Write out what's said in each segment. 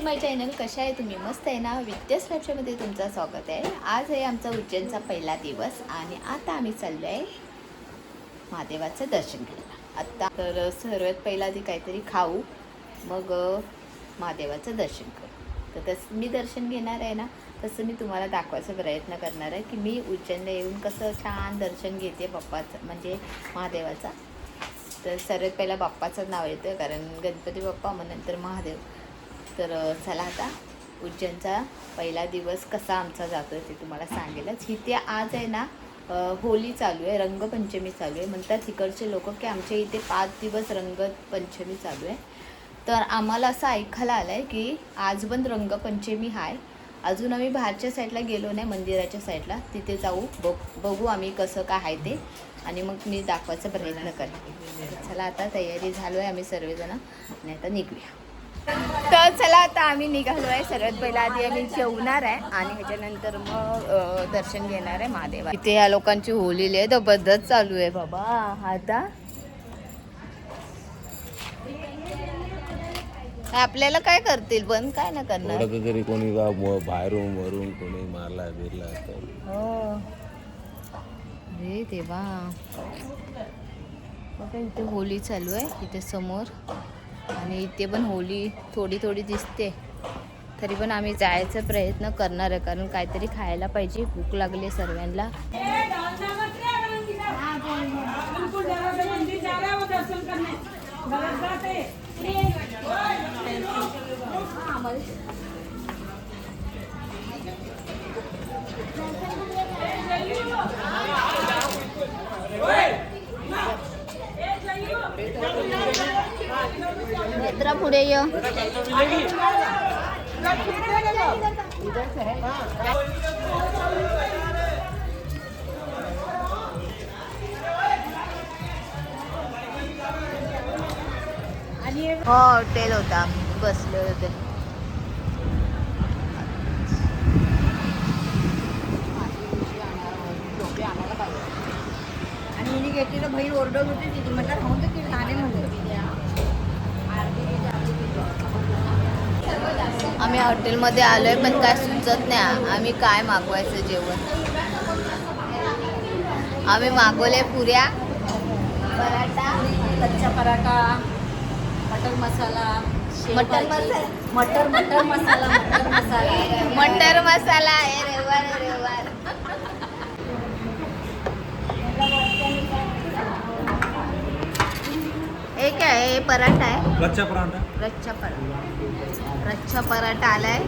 माय channel. कशा आहे तुम्ही? मस्त आहे ना? विद्यास लक्षामध्ये तुमचं स्वागत आहे. आज आहे आमचा उज्जैनचा पहिला दिवस आणि आता आम्ही चाललो आहे महादेवाचं दर्शन घ्यायला. आत्ता तर सर्वात पहिला आधी काहीतरी खाऊ, मग महादेवाचं दर्शन करू. तर तसं मी दर्शन घेणार आहे ना, तसं मी तुम्हाला दाखवायचा प्रयत्न करणार आहे की मी उज्जैनला येऊन कसं छान दर्शन घेते बाप्पाचं, म्हणजे महादेवाचा. तर सर्वात पहिला बाप्पाचं नाव येतं, कारण गणपती बाप्पा मग नंतर महादेव. तर चला आता उज्जैनचा पहिला दिवस कसा आमचा जातो ते तुम्हाला सांगेलच. इथे आज आहे ना होळी चालू आहे, रंगपंचमी चालू आहे. म्हणतात तिकडचे लोक की आमच्या इथे 5 दिवस रंगपंचमी चालू आहे. तर आम्हाला असं ऐकायला आलं आहे की आज पण रंगपंचमी आहे. अजून आम्ही बाहेरच्या साईडला गेलो नाही, मंदिराच्या साईडला. तिथे जाऊ, बघू आम्ही कसं काय आहे ते, आणि मग मी दाखवायचा प्रयत्न करेन. चला आता तयारी झालो आहे आम्ही सर्वजण, आणि आता निघूया. तर चला आता आम्ही निघालो आहे. सर्वात पहिला आधी आम्ही जेवणार आहे आणि ह्याच्यानंतर मग दर्शन घेणार आहे महादेवा. इथे या लोकांची होळी आहे, जबरदस्त चालू आहे बाबा. आता आपल्याला काय करतील, पण काय ना करणार तरी कोणी बाहेरून वरून कोणी मारला बिरला. हो रे देवा. बघा इथे होळी चालू आहे इथे समोर, आणि इथे पण होळी थोडी थोडी दिसते. तरी पण आम्ही जायचा प्रयत्न करणार आहे, कारण काहीतरी खायला पाहिजे, भूक लागली सर्वांना. नेत्रा पुढे ये. हो हॉटेल होता, बसले होते. आणि हिने घेतलेलं बहीण ओरडत होती तिथे, म्हटलं राहून तर ठाण्यामध्ये. आम्ही हॉटेलमध्ये आलोय, पण काय सुचत नाही आम्ही काय मागवायचं जेवण. आम्ही मागवले पुऱ्या, पराठा, कच्चा पराठा, मटर मसाला, मटर मसाला, मटर मसाला, मटर मसाला आहे. रेवार हे काय आहे? पराठा आहे, रच्चा पराठा आलाय.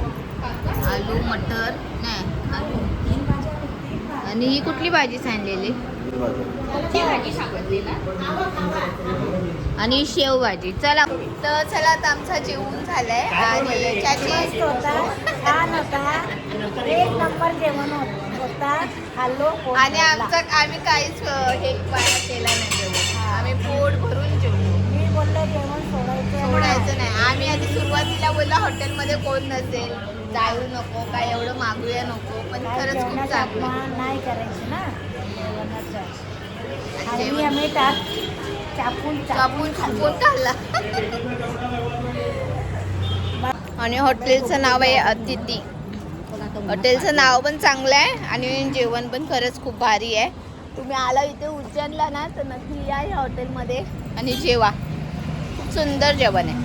आलू मटर नाही, आलू. आणि ही कुठली भाजी सांगलेली? आणि शेव भाजी. चला तर चला आता आमचा जेवण झालंय आणि छान होता, एक नंबर जेवण होता. खाल्लो आणि आम्ही काहीच हे केला नाही जेवण. आम्ही पोट भरून जेवलो. मी बोललो जेवण सोडायचं नाही. आम्ही आधी सुरुवातीला बोललो हॉटेलमध्ये कोण नसेल, जाऊ नको, काय एवढं मागूया नको, पण खरंच खूप चांगलं नाही करायचं ना जेवण. आम्ही चापून खाल्ला. आणि हॉटेलचं नाव आहे अतिथी. हॉटेलचं नाव पण चांगलं आहे आणि जेवण पण खरंच खूप भारी आहे. तुम्ही आला इथे उज्जैनला ना, तर नक्की या या हॉटेलमध्ये आणि जेवा. खूप सुंदर जेवण आहे.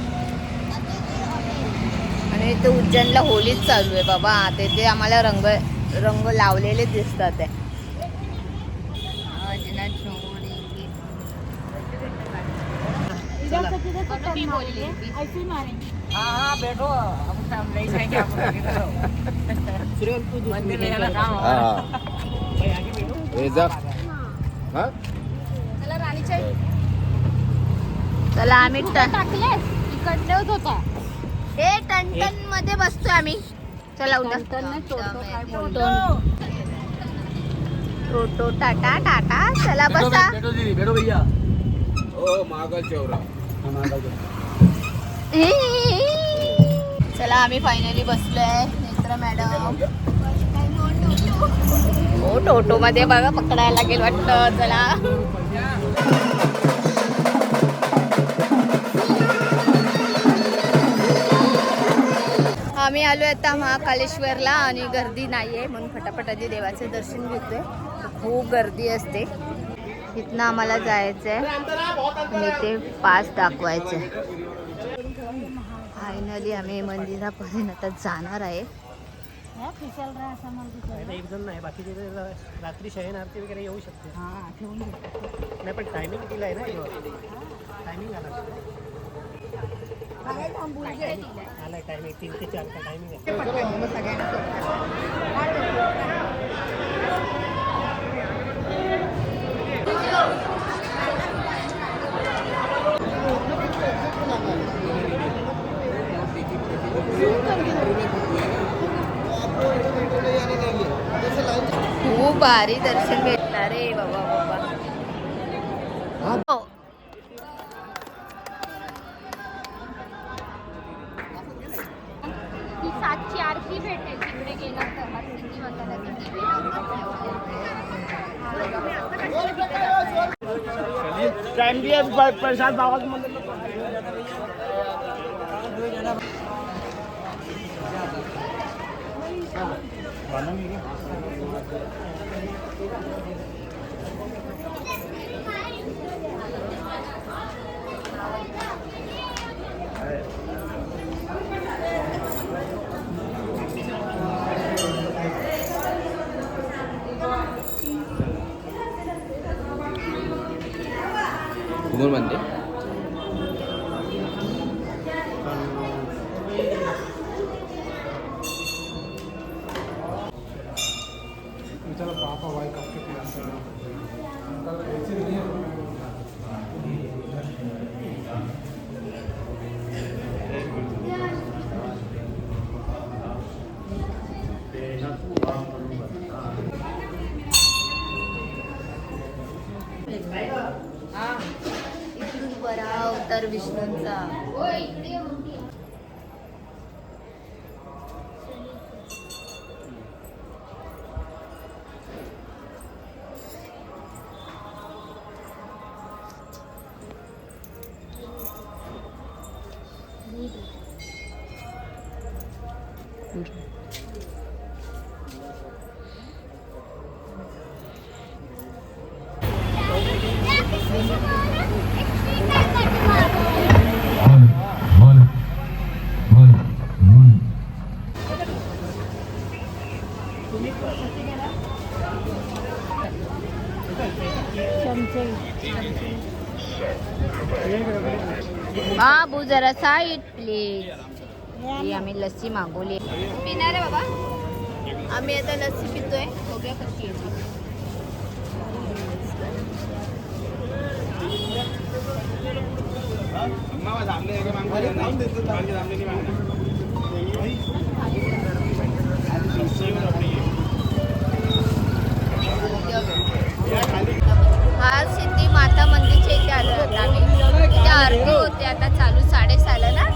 आणि इथे उज्जैनला होळीच चालू आहे बाबा. तिथे आम्हाला रंग लावलेले दिसतात आहे. चला आम्ही टाकले इकडलेच होता. हे टन मध्ये बसतोय आम्ही. चला टोटो टाटा टाटा. चला बसा. चला आम्ही फायनली बसलोय. नेत्रा मॅडम हो टोटो मध्ये बघा, पकडायला लागेल वाटतं. चला आम्ही आलो आता महाकालेश्वरला आणि गर्दी नाही आहे म्हणून फटाफट आधी देवाचं दर्शन घेतोय. खूप गर्दी असते. इथनं आम्हाला जायचं आहे आणि ते पास दाखवायचं आहे. फायनली आम्ही मंदिरापर्यंत आता जाणार आहे. एक जण नाही बाकीचे रात्री शयन आरती वगैरे येऊ शकते. नाही पण टायमिंग दिला आहे ना, टायमिंग आला आलाय टायमिंग 3 ते 4 चा टायमिंग आहे. खूप भारी दर्शन भेटणार रे बाबा बाबा. हो. ती 7ची आरती भेटेल तिकडे गेला तर सिद्धी वगैरे टाइम दिया प्रसाद बाबा के मंदिर में. कोण म्हणते इकडून बरा अवतार विष्णूंचा. बाबू जरा साईड प्लीज. ही आम्ही लस्सी मागवली. पिणार आहे बाबा. आम्ही आता लस्सी पितोय. बघूया कशी आहे. आज सिद्धी माता मंदिरच्या इथे आलो होतो आम्ही. तिथे आरती होते आता चालू 6:30 ना.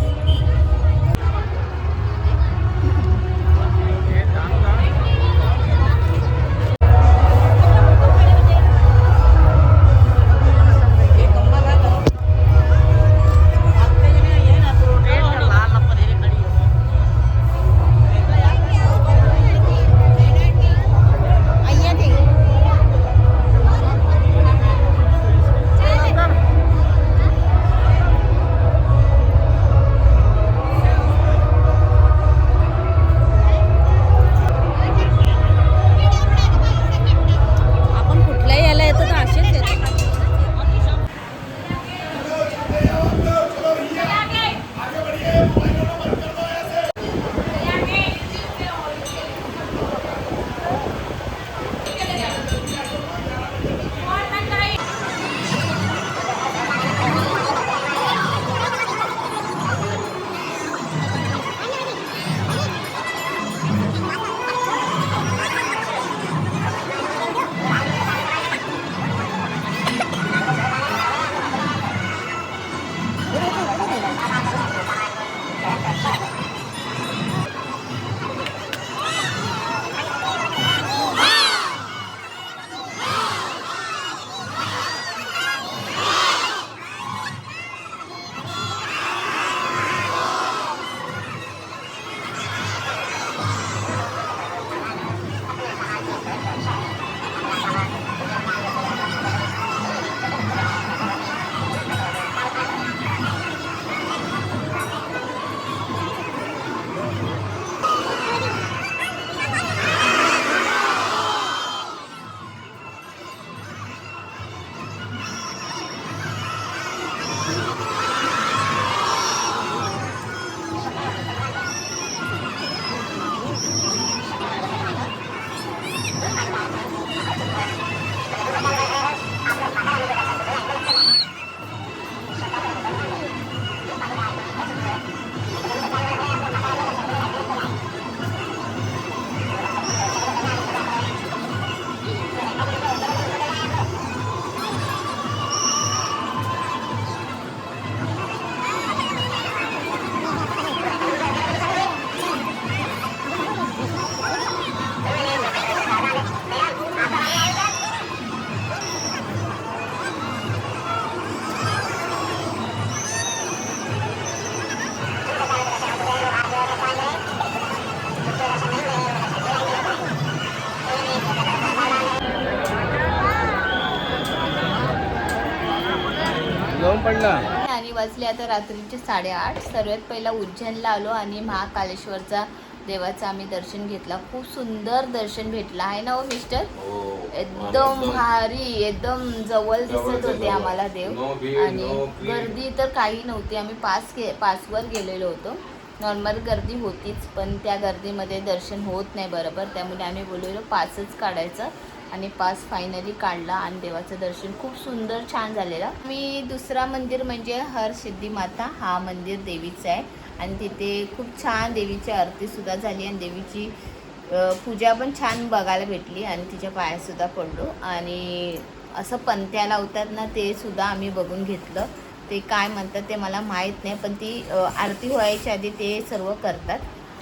उज्जैनला. आणि वाजले आता रात्रीचे 8:30. सर्वात पहिला उज्जैनला आलो आणि महाकालेश्वरचा देवाचं आम्ही दर्शन घेतला. खूप सुंदर दर्शन भेटलं आहे ना हो मिस्टर. एकदम भारी, एकदम जवळ दिसत होते आम्हाला देव. आणि गर्दी तर काही नव्हती. आम्ही पासवर गेलेलो होतो. नॉर्मल गर्दी होतीच, पण त्या गर्दीमध्ये दर्शन होत नाही बरोबर. त्यामुळे आम्ही बोललेलो पासच काढायचं आणि पास फायनली काढला आणि देवाचं दर्शन खूप सुंदर छान झालेलं. मी दुसरा मंदिर म्हणजे हरसिद्धी माता हा मंदिर देवीचं आहे आणि तिथे खूप छान देवीची आरतीसुद्धा झाली आणि देवीची पूजा पण छान बघायला भेटली आणि तिच्या पायासुद्धा पडलो. आणि असं पंत्या लावतात ना, ते सुद्धा आम्ही बघून घेतलं. ते काय म्हणतात ते मला माहीत नाही, पण ती आरती व्हायच्या आधी ते सर्व करतात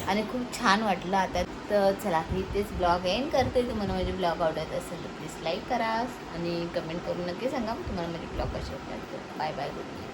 आणि खूप छान वाटलं. आता तर चला इथेच ब्लॉग एंड करते. तुम्हाला माझे ब्लॉग आवडत असेल तर प्लीज लाईक करा आणि कमेंट करून नक्की सांगा तुम्हाला माझे ब्लॉग कसे वाटतात. Bye bye, good night.